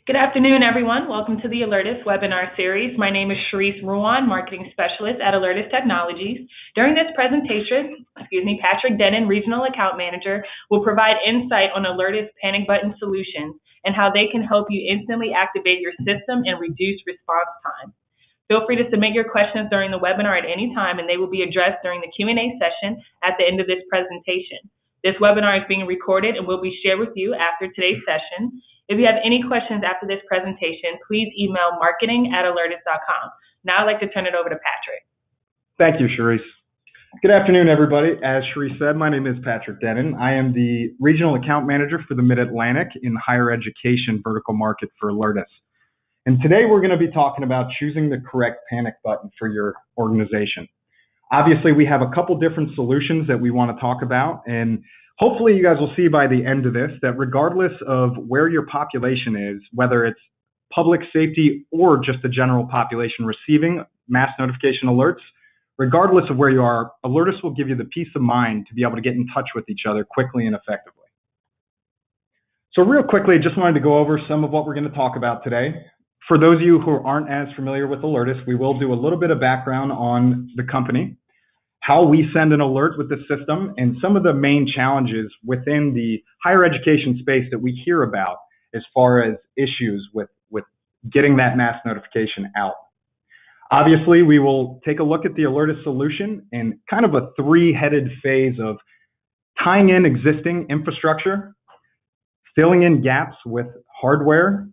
Good afternoon, everyone. Welcome to the Alertus webinar series. My name is Sharice Ruan, Marketing Specialist at Alertus Technologies. During this presentation, Patrick Denon, Regional Account Manager, will provide insight on Alertus panic button solutions and how they can help you instantly activate your system and reduce response time. Feel free to submit your questions during the webinar at any time, and they will be addressed during the Q&A session at the end of this presentation. This webinar is being recorded and will be shared with you after today's session. If you have any questions after this presentation, please email marketing@alertus.com. Now I'd like to turn it over to Patrick. Thank you, Sharice. Good afternoon, everybody. As Sharice said, my name is Patrick Denon. I am the Regional Account Manager for the Mid-Atlantic in higher education vertical market for Alertus. And today we're going to be talking about choosing the correct panic button for your organization. Obviously, we have a couple different solutions that we want to talk about, and hopefully you guys will see by the end of this that regardless of where your population is, whether it's public safety or just the general population receiving mass notification alerts, regardless of where you are, Alertus will give you the peace of mind to be able to get in touch with each other quickly and effectively. So real quickly, just wanted to go over some of what we're going to talk about today. For those of you who aren't as familiar with Alertus, we will do a little bit of background on the company, how we send an alert with the system, and some of the main challenges within the higher education space that we hear about as far as issues with getting that mass notification out. Obviously, we will take a look at the Alertus solution in kind of a three-headed phase of tying in existing infrastructure, filling in gaps with hardware,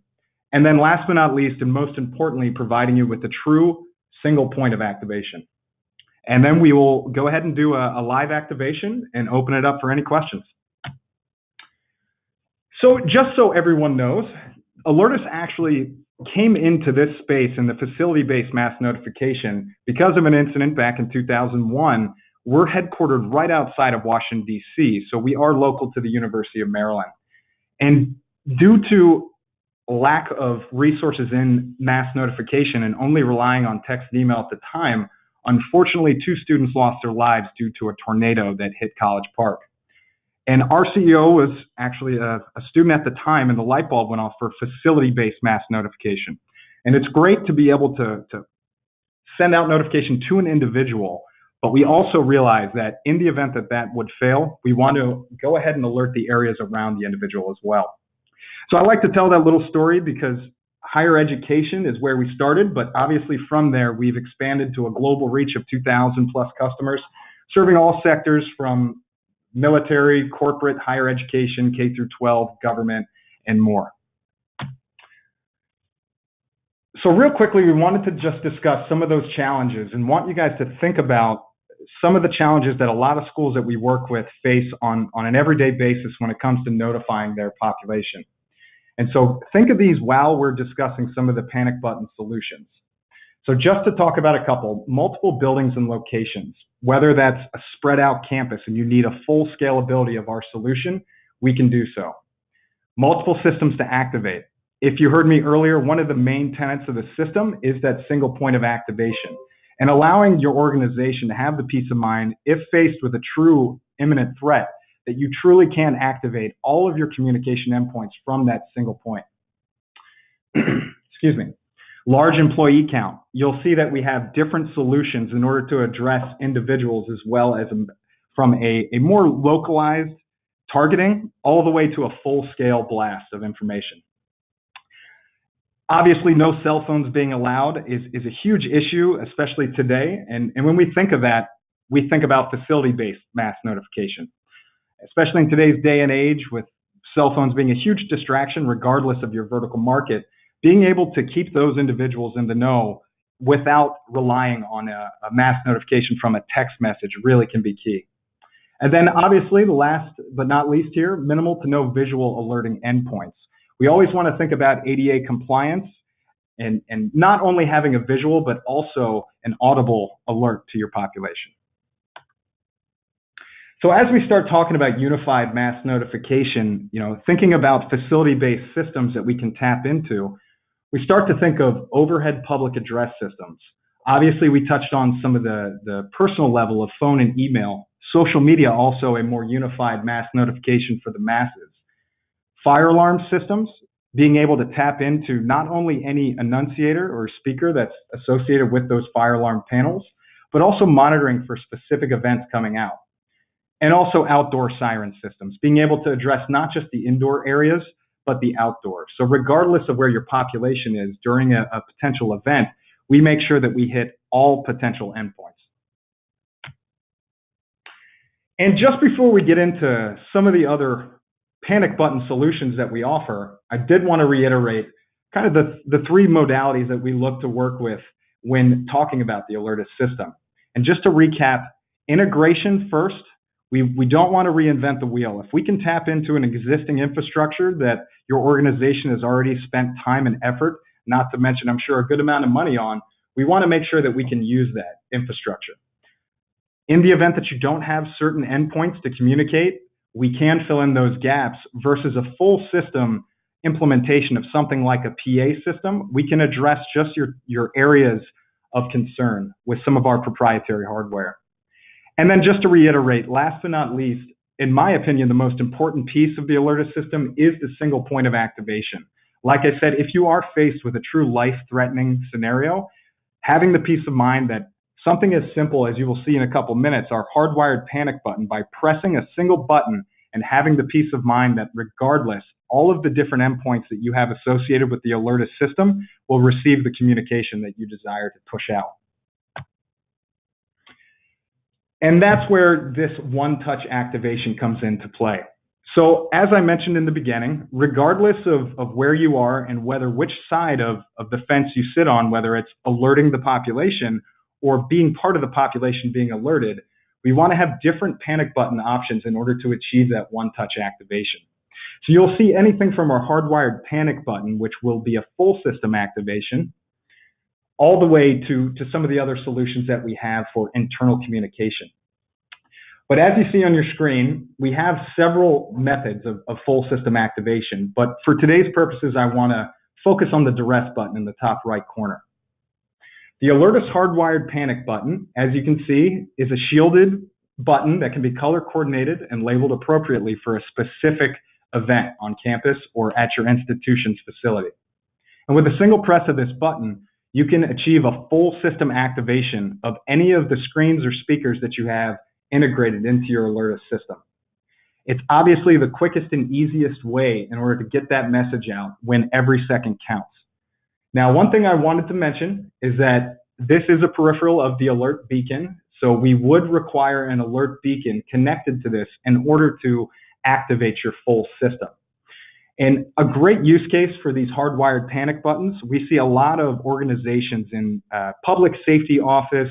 and then last but not least, and most importantly, providing you with a true single point of activation. And then we will go ahead and do a live activation and open it up for any questions. So just so everyone knows, Alertus actually came into this space in the facility-based mass notification because of an incident back in 2001. We're headquartered right outside of Washington, D.C., so we are local to the University of Maryland. And due to lack of resources in mass notification and only relying on text and email at the time, unfortunately, 2 students lost their lives due to a tornado that hit College Park. And our CEO was actually a student at the time, and the light bulb went off for facility-based mass notification. And it's great to be able to send out notification to an individual, but we also realize that in the event that that would fail, we want to go ahead and alert the areas around the individual as well. So I like to tell that little story because higher education is where we started, but obviously from there, we've expanded to a global reach of 2,000 plus customers, serving all sectors from military, corporate, higher education, K through 12, government, and more. So real quickly, we wanted to just discuss some of those challenges and want you guys to think about some of the challenges that a lot of schools that we work with face on an everyday basis when it comes to notifying their population. And so think of these while we're discussing some of the panic button solutions. So just to talk about a couple, multiple buildings and locations, whether that's a spread out campus and you need a full scalability of our solution, we can do so. Multiple systems to activate. If you heard me earlier, one of the main tenets of the system is that single point of activation and allowing your organization to have the peace of mind if faced with a true imminent threat that you truly can activate all of your communication endpoints from that single point. Excuse me. Large employee count. You'll see that we have different solutions in order to address individuals as well as from a more localized targeting all the way to a full-scale blast of information. Obviously, no cell phones being allowed is a huge issue, especially today. And when we think of that, we think about facility-based mass notification. Especially in today's day and age with cell phones being a huge distraction regardless of your vertical market, being able to keep those individuals in the know without relying on a mass notification from a text message really can be key. And then obviously the last but not least here, minimal to no visual alerting endpoints. We always want to think about ADA compliance and not only having a visual but also an audible alert to your population. So as we start talking about unified mass notification, thinking about facility-based systems that we can tap into, we start to think of overhead public address systems. Obviously, we touched on some of the personal level of phone and email. Social media, also a more unified mass notification for the masses. Fire alarm systems, being able to tap into not only any annunciator or speaker that's associated with those fire alarm panels, but also monitoring for specific events coming out. And also outdoor siren systems, being able to address not just the indoor areas, but the outdoor. So regardless of where your population is during a potential event, we make sure that we hit all potential endpoints. And just before we get into some of the other panic button solutions that we offer, I did want to reiterate kind of the three modalities that we look to work with when talking about the Alertus system. And just to recap, integration first. We don't want to reinvent the wheel. If we can tap into an existing infrastructure that your organization has already spent time and effort, not to mention, I'm sure, a good amount of money on, we want to make sure that we can use that infrastructure. In the event that you don't have certain endpoints to communicate, we can fill in those gaps versus a full system implementation of something like a PA system. We can address just your areas of concern with some of our proprietary hardware. And then just to reiterate, last but not least, in my opinion, the most important piece of the Alertus system is the single point of activation. Like I said, if you are faced with a true life-threatening scenario, having the peace of mind that something as simple as you will see in a couple minutes, our hardwired panic button, by pressing a single button and having the peace of mind that regardless, all of the different endpoints that you have associated with the Alertus system will receive the communication that you desire to push out. And that's where this one-touch activation comes into play. So as I mentioned in the beginning, regardless of where you are and which side of the fence you sit on, whether it's alerting the population or being part of the population being alerted, we want to have different panic button options in order to achieve that one-touch activation. So you'll see anything from our hardwired panic button, which will be a full system activation, all the way to some of the other solutions that we have for internal communication. But as you see on your screen, we have several methods of full system activation. But for today's purposes, I want to focus on the duress button in the top right corner. The Alertus hardwired panic button, as you can see, is a shielded button that can be color coordinated and labeled appropriately for a specific event on campus or at your institution's facility. And with a single press of this button, you can achieve a full system activation of any of the screens or speakers that you have integrated into your Alertus system. It's obviously the quickest and easiest way in order to get that message out when every second counts. Now, one thing I wanted to mention is that this is a peripheral of the alert beacon, so we would require an alert beacon connected to this in order to activate your full system. And a great use case for these hardwired panic buttons, we see a lot of organizations in public safety office,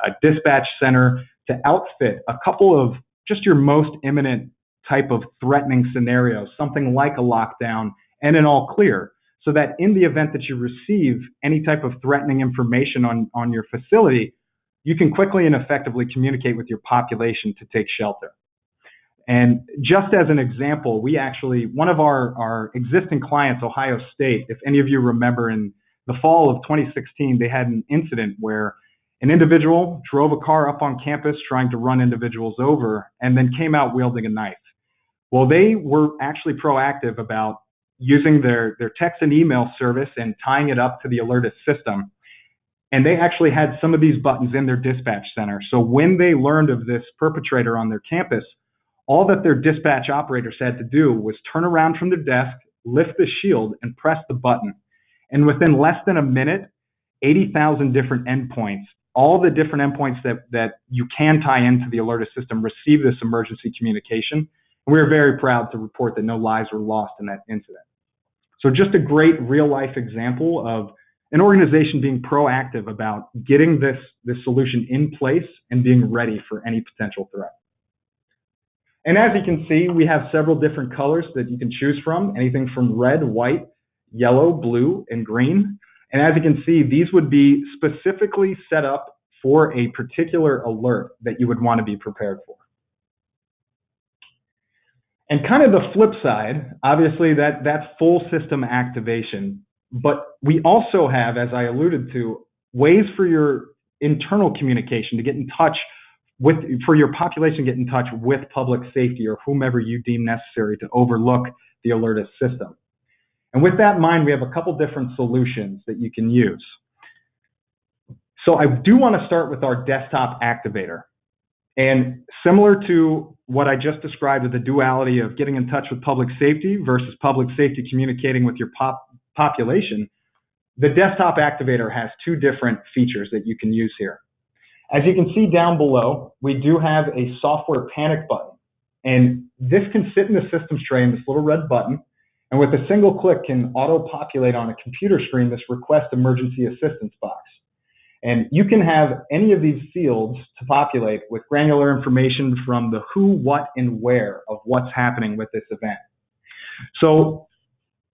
a dispatch center, to outfit a couple of just your most imminent type of threatening scenarios, something like a lockdown and an all clear, so that in the event that you receive any type of threatening information on your facility, you can quickly and effectively communicate with your population to take shelter. And just as an example, we actually, one of our existing clients, Ohio State, if any of you remember in the fall of 2016, they had an incident where an individual drove a car up on campus trying to run individuals over and then came out wielding a knife. Well, they were actually proactive about using their text and email service and tying it up to the Alertus system. And they actually had some of these buttons in their dispatch center. So when they learned of this perpetrator on their campus, all that their dispatch operators had to do was turn around from their desk, lift the shield, and press the button. And within less than a minute, 80,000 different endpoints, all the different endpoints that you can tie into the Alertus system receive this emergency communication. And we are very proud to report that no lives were lost in that incident. So just a great real-life example of an organization being proactive about getting this solution in place and being ready for any potential threat. And as you can see, we have several different colors that you can choose from, anything from red, white, yellow, blue, and green. And as you can see, these would be specifically set up for a particular alert that you would want to be prepared for. And kind of the flip side, obviously that's full system activation, but we also have, as I alluded to, ways for your internal communication to get in touch for your population to get in touch with public safety or whomever you deem necessary to overlook the Alertus system. And with that in mind, we have a couple different solutions that you can use. So I do want to start with our desktop activator. And similar to what I just described with the duality of getting in touch with public safety versus public safety communicating with your population, the desktop activator has two different features that you can use here. As you can see down below, we do have a software panic button. And this can sit in the systems tray in this little red button, and with a single click can auto-populate on a computer screen this request emergency assistance box. And you can have any of these fields to populate with granular information from the who, what, and where of what's happening with this event. So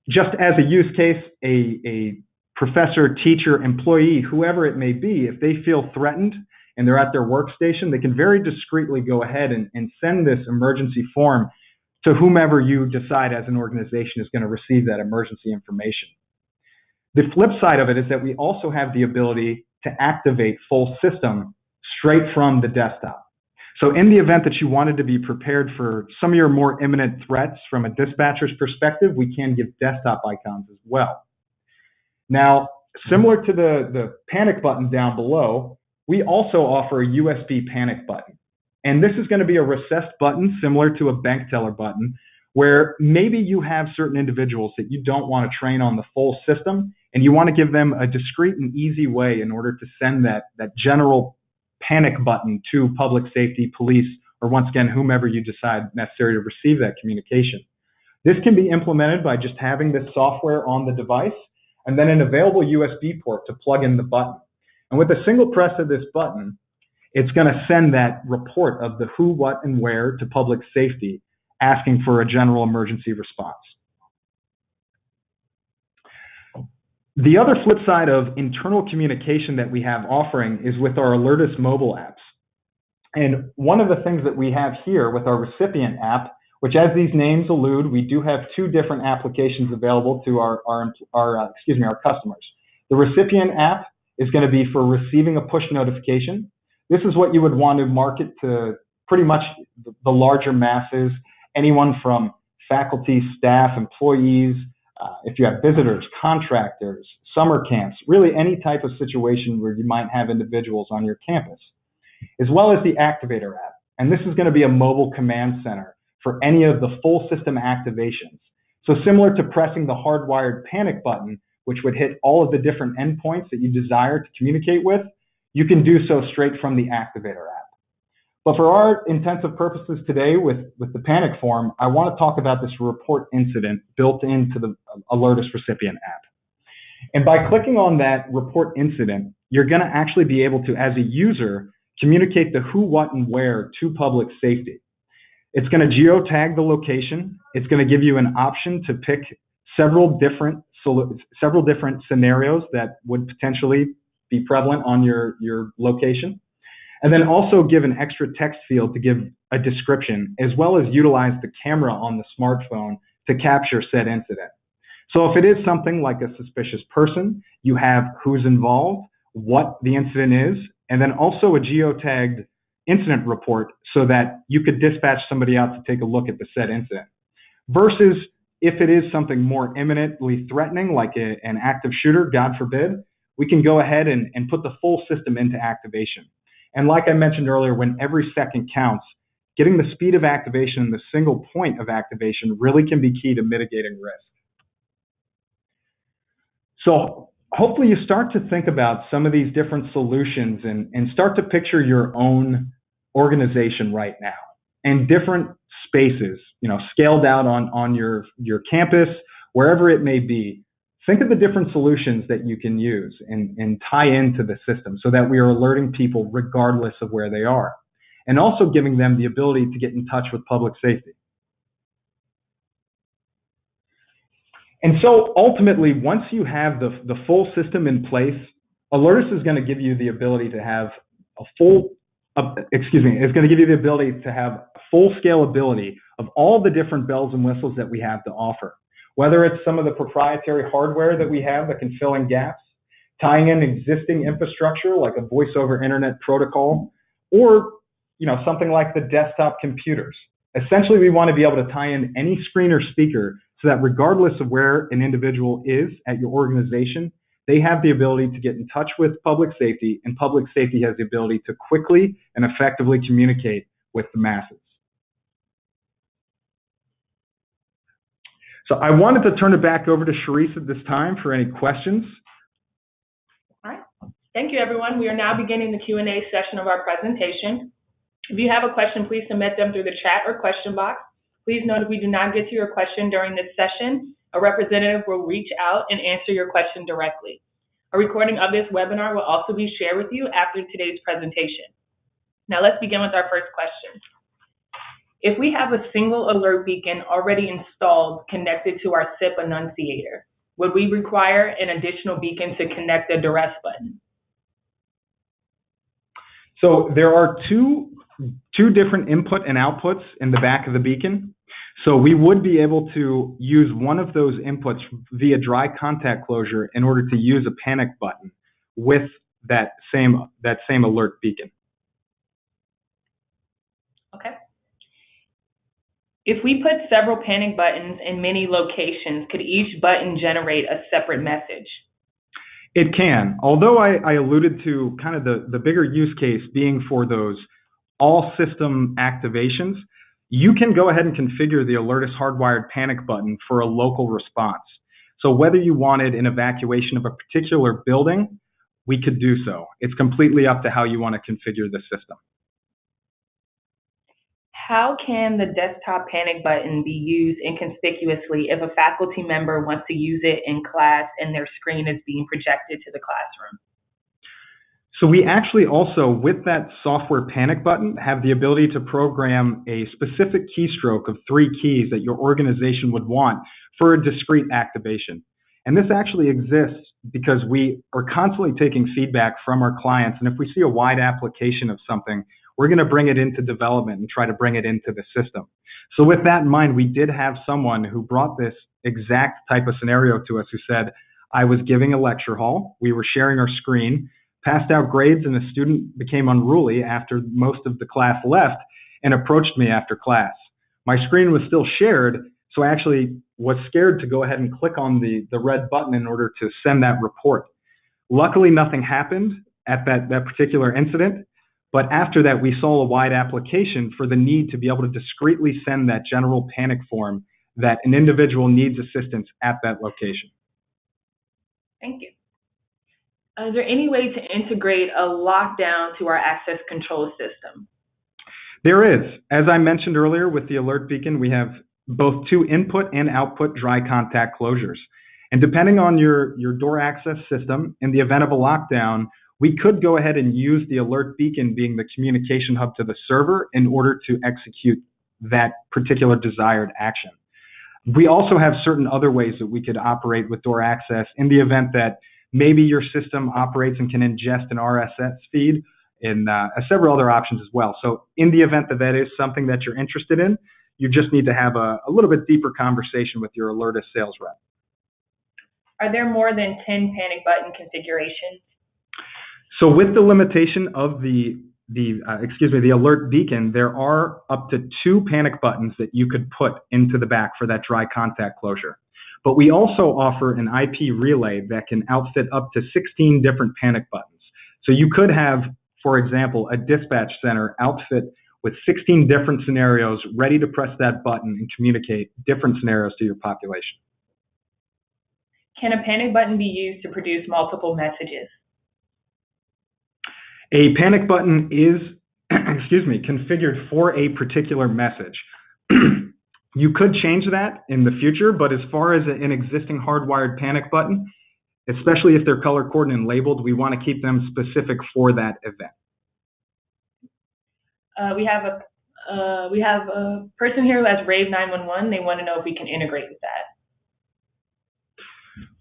just as a use case, a professor, teacher, employee, whoever it may be, if they feel threatened and they're at their workstation, they can very discreetly go ahead and send this emergency form to whomever you decide as an organization is going to receive that emergency information. The flip side of it is that we also have the ability to activate full system straight from the desktop. So in the event that you wanted to be prepared for some of your more imminent threats from a dispatcher's perspective, we can give desktop icons as well. Now, similar to the panic button down below, we also offer a USB panic button. And this is going to be a recessed button similar to a bank teller button, where maybe you have certain individuals that you don't want to train on the full system, and you want to give them a discreet and easy way in order to send that general panic button to public safety, police, or once again, whomever you decide necessary to receive that communication. This can be implemented by just having this software on the device and then an available USB port to plug in the button. And with a single press of this button, it's going to send that report of the who, what, and where to public safety, asking for a general emergency response. The other flip side of internal communication that we have offering is with our Alertus mobile apps. And one of the things that we have here with our recipient app, which as these names allude, we do have two different applications available to our customers. The recipient app is going to be for receiving a push notification. This is what you would want to market to pretty much the larger masses, anyone from faculty, staff, employees, if you have visitors, contractors, summer camps, really any type of situation where you might have individuals on your campus, as well as the activator app. And this is going to be a mobile command center for any of the full system activations. So similar to pressing the hardwired panic button, which would hit all of the different endpoints that you desire to communicate with, you can do so straight from the activator app. But for our intensive purposes today with the panic form, I want to talk about this report incident built into the Alertus recipient app. And by clicking on that report incident, you're going to actually be able to, as a user, communicate the who, what, and where to public safety. It's going to geotag the location. It's going to give you an option to pick several different scenarios that would potentially be prevalent on your location. And then also give an extra text field to give a description, as well as utilize the camera on the smartphone to capture said incident. So if it is something like a suspicious person, you have who's involved, what the incident is, and then also a geotagged incident report so that you could dispatch somebody out to take a look at the said incident. Versus if it is something more imminently threatening, like an active shooter, God forbid, we can go ahead and put the full system into activation. And like I mentioned earlier, when every second counts, getting the speed of activation and the single point of activation really can be key to mitigating risk. So hopefully you start to think about some of these different solutions and start to picture your own organization right now and different spaces, scaled out on your campus, wherever it may be. Think of the different solutions that you can use and tie into the system so that we are alerting people regardless of where they are, and also giving them the ability to get in touch with public safety. And so ultimately, once you have the full system in place, Alertus is going to give you the ability to have full scalability of all the different bells and whistles that we have to offer. Whether it's some of the proprietary hardware that we have that can fill in gaps, tying in existing infrastructure like a voice over internet protocol, or something like the desktop computers. Essentially, we want to be able to tie in any screen or speaker so that regardless of where an individual is at your organization, they have the ability to get in touch with public safety, and public safety has the ability to quickly and effectively communicate with the masses. So I wanted to turn it back over to Sharice at this time for any questions. All right. Thank you, everyone. We are now beginning the Q&A session of our presentation. If you have a question, please submit them through the chat or question box. Please note if we do not get to your question during this session, a representative will reach out and answer your question directly. A recording of this webinar will also be shared with you after today's presentation. Now let's begin with our first question. If we have a single alert beacon already installed connected to our SIP annunciator, would we require an additional beacon to connect the duress button? So there are two different input and outputs in the back of the beacon. So we would be able to use one of those inputs via dry contact closure in order to use a panic button with that same alert beacon. Okay. If we put several panic buttons in many locations, could each button generate a separate message? It can, although I alluded to kind of the bigger use case being for those all system activations, you can go ahead and configure the Alertus hardwired panic button for a local response. So whether you wanted an evacuation of a particular building, we could do so. It's completely up to how you want to configure the system. How can the desktop panic button be used inconspicuously if a faculty member wants to use it in class and their screen is being projected to the classroom? So we actually also, with that software panic button, have the ability to program a specific keystroke of 3 keys that your organization would want for a discrete activation. And this actually exists because we are constantly taking feedback from our clients. And if we see a wide application of something, we're going to bring it into development and try to bring it into the system. So with that in mind, we did have someone who brought this exact type of scenario to us who said, I was giving a lecture hall, we were sharing our screen, passed out grades, and a student became unruly after most of the class left and approached me after class. My screen was still shared, so I actually was scared to go ahead and click on the red button in order to send that report. Luckily, nothing happened at that particular incident, but after that, we saw a wide application for the need to be able to discreetly send that general panic form that an individual needs assistance at that location. Thank you. Is there any way to integrate a lockdown to our access control system? There is. As I mentioned earlier with the alert beacon, we have both 2 input and output dry contact closures. And depending on your door access system, in the event of a lockdown, we could go ahead and use the alert beacon being the communication hub to the server in order to execute that particular desired action. We also have certain other ways that we could operate with door access in the event that maybe your system operates and can ingest an RSS feed and several other options as well. So in the event that that is something that you're interested in, you just need to have a little bit deeper conversation with your Alertus sales rep. Are there more than 10 panic button configurations? So with the limitation of the alert beacon, there are up to 2 panic buttons that you could put into the back for that dry contact closure. But we also offer an IP relay that can outfit up to 16 different panic buttons. So you could have, for example, a dispatch center outfit with 16 different scenarios ready to press that button and communicate different scenarios to your population. Can a panic button be used to produce multiple messages? A panic button is, configured for a particular message. You could change that in the future, but as far as an existing hardwired panic button, especially if they're color-coded and labeled, we want to keep them specific for that event. We have a person here who has Rave 911. They want to know if we can integrate with that.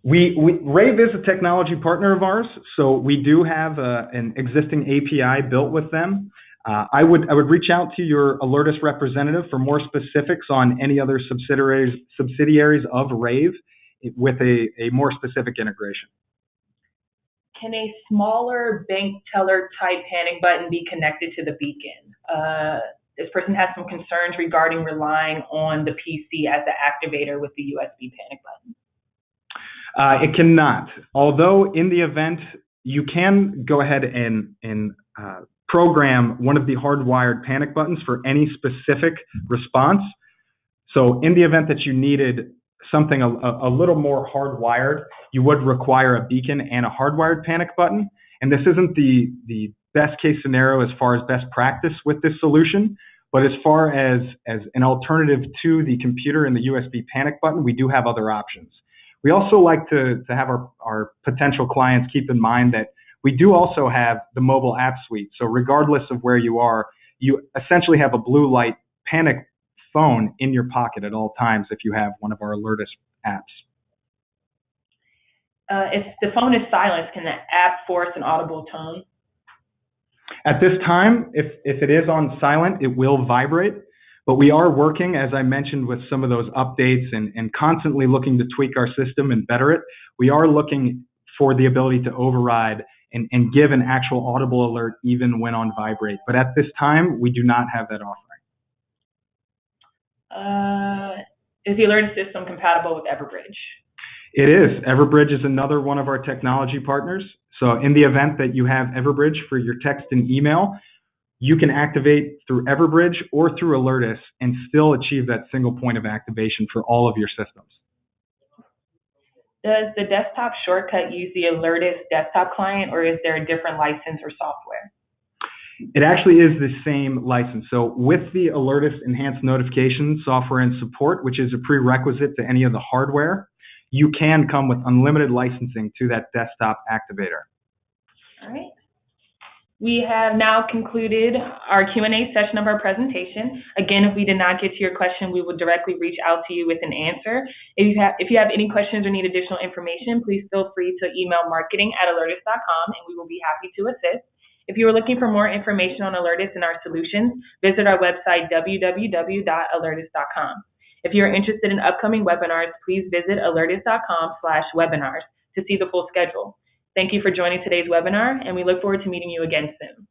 Rave is a technology partner of ours, so we do have an existing API built with them. I would reach out to your Alertus representative for more specifics on any other subsidiaries of Rave with a more specific integration. Can a smaller bank teller type panic button be connected to the beacon? this person has some concerns regarding relying on the PC as the activator with the USB panic button. It cannot. Although in the event, you can go ahead and program one of the hardwired panic buttons for any specific response. So in the event that you needed something a little more hardwired, you would require a beacon and a hardwired panic button. And this isn't the best case scenario as far as best practice with this solution, but as far as an alternative to the computer and the USB panic button, we do have other options. We also like to have our potential clients keep in mind that we do also have the mobile app suite. So regardless of where you are, you essentially have a blue light panic phone in your pocket at all times if you have one of our Alertus apps. If the phone is silenced, can the app force an audible tone? At this time, if it is on silent, it will vibrate. But we are working, as I mentioned, with some of those updates and constantly looking to tweak our system and better it. We are looking for the ability to override and give an actual audible alert even when on vibrate. But at this time, we do not have that offering. Is the Alertus system compatible with Everbridge? It is. Everbridge is another one of our technology partners. So in the event that you have Everbridge for your text and email, you can activate through Everbridge or through Alertus and still achieve that single point of activation for all of your systems. Does the desktop shortcut use the Alertus desktop client, or is there a different license or software? It actually is the same license. So with the Alertus Enhanced Notification software and support, which is a prerequisite to any of the hardware, you can come with unlimited licensing to that desktop activator. All right. We have now concluded our Q&A session of our presentation. Again, if we did not get to your question, we will directly reach out to you with an answer. If you have any questions or need additional information, please feel free to email marketing@alertus.com and we will be happy to assist. If you are looking for more information on Alertus and our solutions, visit our website, www.alertus.com. If you are interested in upcoming webinars, please visit alertus.com/webinars to see the full schedule. Thank you for joining today's webinar, and we look forward to meeting you again soon.